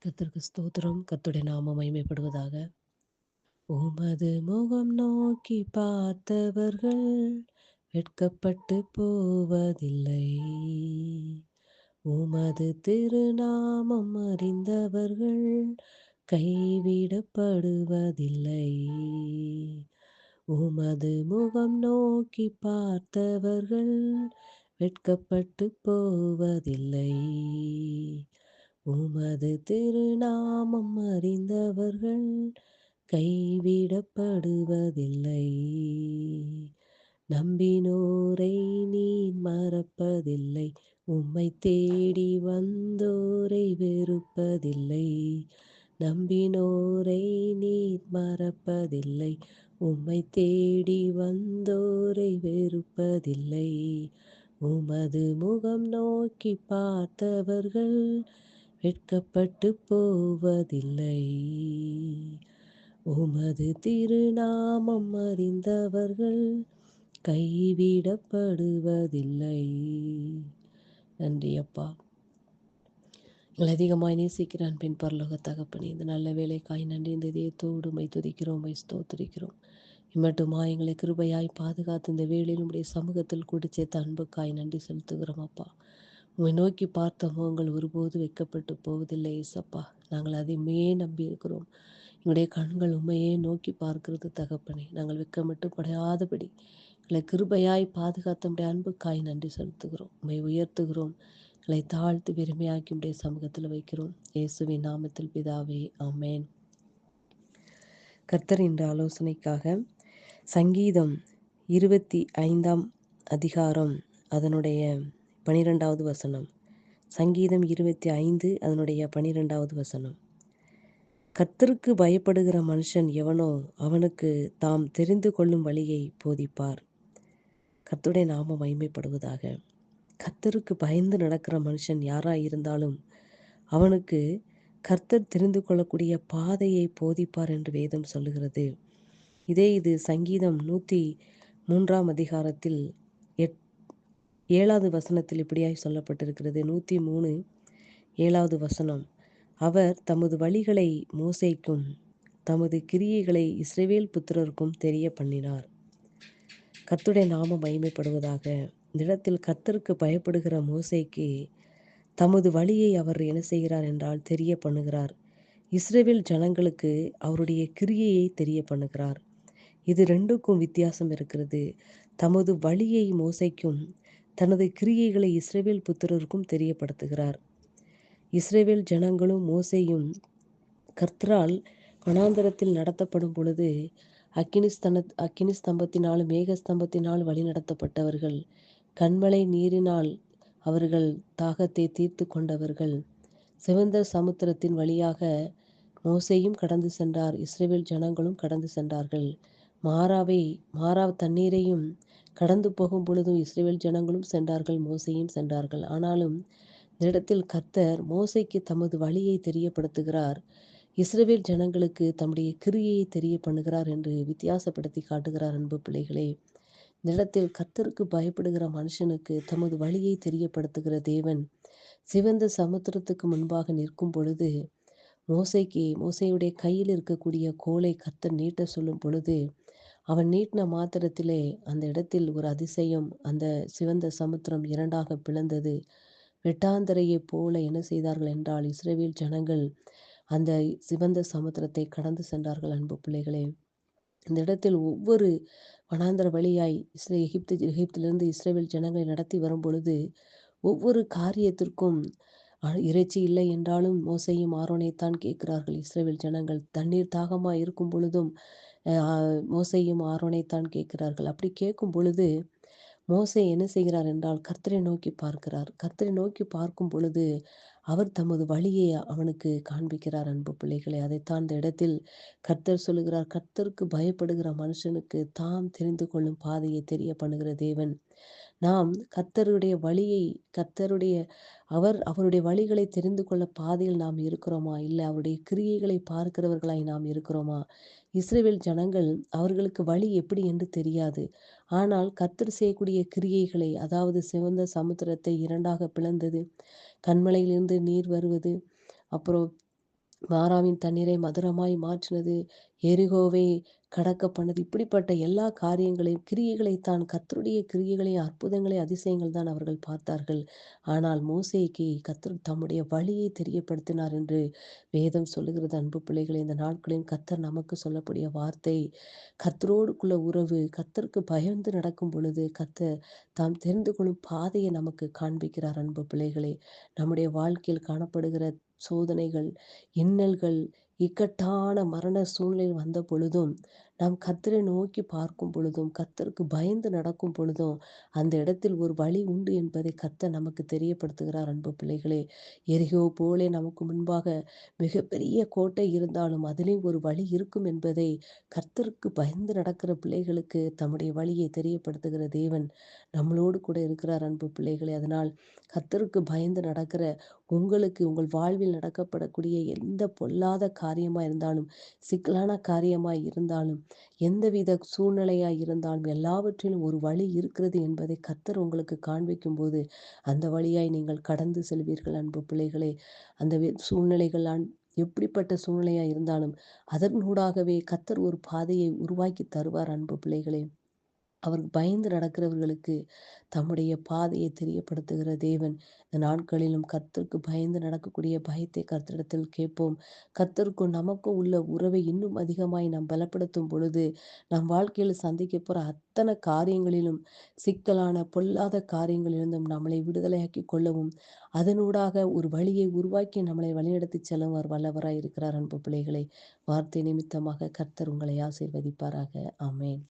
கர்த்தருக்கு ஸ்தோத்திரம். கர்த்தருடைய நாமம் மகிமைப்படுவதாக. உமது முகம் நோக்கி பார்த்தவர்கள் வெட்கப்பட்டு போவதில்லை. உமது திருநாமம் அறிந்தவர்கள் கைவிடப்படுவதில்லை. உமது முகம் நோக்கி பார்த்தவர்கள் வெட்கப்பட்டு போவதில்லை. உமது திருநாமம் அறிந்தவர்கள் கைவிடப்படுவதில்லை. நம்பினோரை நீர் மறப்பதில்லை. உம்மை தேடி வந்தோரை வெறுப்பதில்லை. நம்பினோரை நீர் மறப்பதில்லை. உம்மை தேடி வந்தோரை வெறுப்பதில்லை. உமது முகம் நோக்கி பார்த்தவர்கள் வெட்கப்பட்டு போவதில்லை. உமது திருநாமம் அறிந்தவர்கள் கைவிடப்படுவதில்லை. நன்றி அப்பா. எங்களை அதிகமாய் நேசிக்கிற அன்பின் பரலோக தகப்பனே, இந்த நல்ல வேலைக்காய் நன்றி. இந்த இதயத்தோடு உம்மை துதிக்கிறோம், உம்மை ஸ்தோத்திரிக்கிறோம். இம்மட்டுமா எங்களை கிருபையாய் பாதுகாத்து இந்த வேளையில் உம்முடைய சமூகத்தில் கூடி சேர்த்த அன்புக்காய் நன்றி செலுத்துகிறோம் அப்பா. உம்மை நோக்கி பார்த்த முகங்கள் ஒருபோது வைக்கப்பட்டு போவதில்லை ஏசப்பா. நாங்கள் அதையுமே நம்பி இருக்கிறோம். எங்களுடைய கண்கள் உண்மையே நோக்கி பார்க்கிறது தகப்பனே. நாங்கள் வெட்கமிட்டு படையாதபடி எங்களை கிருபையாய் பாதுகாத்த உம்முடைய அன்புக்காய் நன்றி செலுத்துகிறோம். உம்மை உயர்த்துகிறோம். எங்களை தாழ்த்து பெருமையாக்கி உம்முடைய சமூகத்தில் வைக்கிறோம். இயேசுவின் நாமத்தில் பிதாவே, ஆமென். கர்த்தர் என்ற ஆலோசனைக்காக சங்கீதம் 25 அதிகாரம் அதனுடைய 12வது வசனம். சங்கீதம் 25 அதனுடைய 12வது வசனம். கர்த்தருக்கு பயப்படுகிற மனுஷன் எவனோ அவனுக்கு தாம் தெரிந்து கொள்ளும் வழியை போதிப்பார். கர்த்தருடைய நாமம் மகிமைப்படுவதாக. கர்த்தருக்கு பயந்து நடக்கிற மனுஷன் யாராய் இருந்தாலும் அவனுக்கு கர்த்தர் தெரிந்து கொள்ளக்கூடிய பாதையை போதிப்பார் என்று வேதம் சொல்லுகிறது. இது சங்கீதம் 103 அதிகாரத்தில் 7வது வசனத்தில் இப்படியாய் சொல்லப்பட்டிருக்கிறது. 103 7வது வசனம். அவர் தமது வழிகளை மோசேக்கும் தமது கிரியைகளை இஸ்ரவேல் புத்திரருக்கும் தெரிய பண்ணினார். கர்த்தருடைய நாமம் மகிமைப்படுவதாக. இந்த இடத்தில் கர்த்தருக்கு பயப்படுகிற மோசேக்கு தமது வழியை அவர் என்ன செய்கிறார் என்றால் தெரிய பண்ணுகிறார். இஸ்ரவேல் ஜனங்களுக்கு அவருடைய கிரியையை தெரிய பண்ணுகிறார். இது ரெண்டுக்கும் வித்தியாசம் இருக்கிறது. தமது வழியை மோசேக்கும் தனது கிரியைகளை இஸ்ரவேல் புத்திரருக்கும் தெரியப்படுத்துகிறார். இஸ்ரவேல் ஜனங்களும் மோசேயும் கர்த்தரால் வனாந்தரத்தில் நடத்தப்படும் பொழுது அக்கினி ஸ்தம்பத்தினாலும் மேக ஸ்தம்பத்தினால் வழி நடத்தப்பட்டவர்கள். கன்மலை நீரினால் அவர்கள் தாகத்தை தீர்த்து கொண்டவர்கள். சிவந்த சமுத்திரத்தின் வழியாக மோசேயும் கடந்து சென்றார். இஸ்ரவேல் ஜனங்களும் கடந்து சென்றார்கள். மாறா தண்ணீரையும் கடந்து போகும் பொழுதும் இஸ்ரவேல் ஜனங்களும் சென்றார்கள், மோசேயும் சென்றார்கள். ஆனாலும் இந்த இடத்தில் கர்த்தர் மோசேக்கு தமது வழியை தெரியப்படுத்துகிறார். இஸ்ரவேல் ஜனங்களுக்கு தம்முடைய கிரியையை தெரிய பண்ணுகிறார் என்று வித்தியாசப்படுத்தி காட்டுகிறார். அன்பு பிள்ளைகளே, இந்த இடத்தில் கர்த்தருக்கு பயப்படுகிற மனுஷனுக்கு தமது வழியை தெரியப்படுத்துகிற தேவன் சிவந்த சமுத்திரத்துக்கு முன்பாக நிற்கும் பொழுது மோசேயுடைய கையில் இருக்கக்கூடிய கோலை கர்த்தர் நீட்ட சொல்லும் பொழுது அவன் நீட்டின மாத்திரத்திலே அந்த இடத்தில் ஒரு அதிசயம். அந்த சிவந்த சமுத்திரம் 2ஆக பிளந்தது. வெட்டாந்தரையைப் போல என்ன செய்தார்கள் என்றால் இஸ்ரவேல் ஜனங்கள் அந்த சிவந்த சமுத்திரத்தை கடந்து சென்றார்கள். அன்பு பிள்ளைகளே, இந்த இடத்தில் ஒவ்வொரு வனாந்தர வழியாய் எகிப்திலிருந்து இஸ்ரவேல் ஜனங்களை நடத்தி வரும் பொழுது ஒவ்வொரு காரியத்திற்கும் இறைச்சி இல்லை என்றாலும் மோசேயும் ஆரோனைத்தான் கேட்கிறார்கள். இஸ்ரவேல் ஜனங்கள் தண்ணீர் தாகமாக இருக்கும் பொழுதும் மோசேயும் ஆரோனைத்தான் கேட்கிறார்கள். அப்படி கேட்கும் பொழுது மோசே என்ன செய்கிறார் என்றால் கர்த்தரை நோக்கி பார்க்கிறார். கர்த்தரை நோக்கி பார்க்கும் பொழுது அவர் தமது வழியை அவனுக்கு காண்பிக்கிறார். அன்பு பிள்ளைகளை, அதைத்தான் இந்த இடத்தில் கர்த்தர் சொல்லுகிறார். கர்த்தருக்கு பயப்படுகிற மனுஷனுக்கு தாம் தெரிந்து கொள்ளும் பாதையை தெரிய பண்ணுகிற தேவன். நாம் கர்த்தருடைய வழியை அவருடைய வழிகளை தெரிந்து கொள்ள பாதையில் நாம் இருக்கிறோமா? இல்லை அவருடைய கிரியைகளை பார்க்கிறவர்களாய் நாம் இருக்கிறோமா? இஸ்ரவேல் ஜனங்கள் அவர்களுக்கு வழி எப்படி என்று தெரியாது. ஆனால் கர்த்தர் செய்யக்கூடிய கிரியைகளை, அதாவது சிவந்த சமுத்திரத்தை 2ஆக பிளந்தது, கன்மலையிலிருந்து நீர் வருவது, அப்புறம் மாறாவின் தண்ணீரை மதுரமாய் மாற்றினது, எரிகோவை கடக்க பண்ணது. இப்படிப்பட்ட எல்லா காரியங்களையும் கிரியைகளைத்தான், கர்த்தருடைய கிரியைகளையும் அற்புதங்களையும் அதிசயங்கள் தான் அவர்கள் பார்த்தார்கள். ஆனால் மோசேக்கு கர்த்தர் தம்முடைய வழியை தெரியப்படுத்தினார் என்று வேதம் சொல்லுகிறது. அன்பு பிள்ளைகளே, இந்த நாட்களில் கர்த்தர் நமக்கு சொல்லக்கூடிய வார்த்தை, கர்த்தரோடுக்குள்ள உறவு, கர்த்தருக்கு பயந்து நடக்கும் பொழுது கர்த்தர் தாம் தெரிந்து கொள்ளும் பாதையை நமக்கு காண்பிக்கிறார். அன்பு பிள்ளைகளே, நம்முடைய வாழ்க்கையில் காணப்படுகிற சோதனைகள், இன்னல்கள், இக்கட்டான மரண சூழ்நிலை வந்த பொழுதும், நாம் கர்த்தரை நோக்கி பார்க்கும் பொழுதும், கர்த்தருக்கு பயந்து நடக்கும் பொழுதும், அந்த இடத்தில் ஒரு வழி உண்டு என்பதை கர்த்தர் நமக்கு தெரியப்படுத்துகிறார். அன்பு பிள்ளைகளே, எரிகோ போலே நமக்கு முன்பாக மிகப்பெரிய கோட்டை இருந்தாலும் அதிலேயும் ஒரு வழி இருக்கும் என்பதை கர்த்தருக்கு பயந்து நடக்கிற பிள்ளைகளுக்கு தம்முடைய வழியை தெரியப்படுத்துகிற தேவன் நம்மளோடு கூட இருக்கிறார். அன்பு பிள்ளைகளே, அதனால் கர்த்தருக்கு பயந்து நடக்கிற உங்களுக்கு, உங்கள் வாழ்வில் நடக்கப்படக்கூடிய எந்த பொல்லாத காரியமா இருந்தாலும், சிக்கலான காரியமாய் இருந்தாலும், எந்தவித சூழ்நிலையாய் இருந்தாலும், எல்லாவற்றிலும் ஒரு வழி இருக்கிறது என்பதை கர்த்தர் உங்களுக்கு காண்பிக்கும்போது, அந்த வழியாய் நீங்கள் கடந்து செல்வீர்கள். அன்பு பிள்ளைகளே, அந்த சூழ்நிலைகள் எப்படிப்பட்ட சூழ்நிலையா இருந்தாலும், அதனூடாகவே கர்த்தர் ஒரு பாதையை உருவாக்கி தருவார். அன்பு பிள்ளைகளே, அவர் பயந்து நடக்கிறவர்களுக்கு தம்முடைய பாதையை தெரியப்படுத்துகிற தேவன். இந்த நாட்களிலும் கர்த்தருக்கு பயந்து நடக்கக்கூடிய பயத்தை கர்த்தரிடத்தில் கேட்போம். கர்த்தருக்கும் நமக்கும் உள்ள உறவை இன்னும் அதிகமாய் நாம் பலப்படுத்தும் பொழுது, நம் வாழ்க்கையில் சந்திக்க போற அத்தனை காரியங்களிலும், சிக்கலான பொல்லாத காரியங்களிலிருந்தும் நம்மளை விடுதலையாக்கி கொள்ளவும், அதனூடாக ஒரு வழியை உருவாக்கி நம்மளை வழிநடத்தி செல்லவும் அவர் வல்லவராய் இருக்கிறார். அன்பு பிள்ளைகளை, வார்த்தை நிமித்தமாக கர்த்தர் உங்களை ஆசீர்வதிப்பாராக. ஆமென்.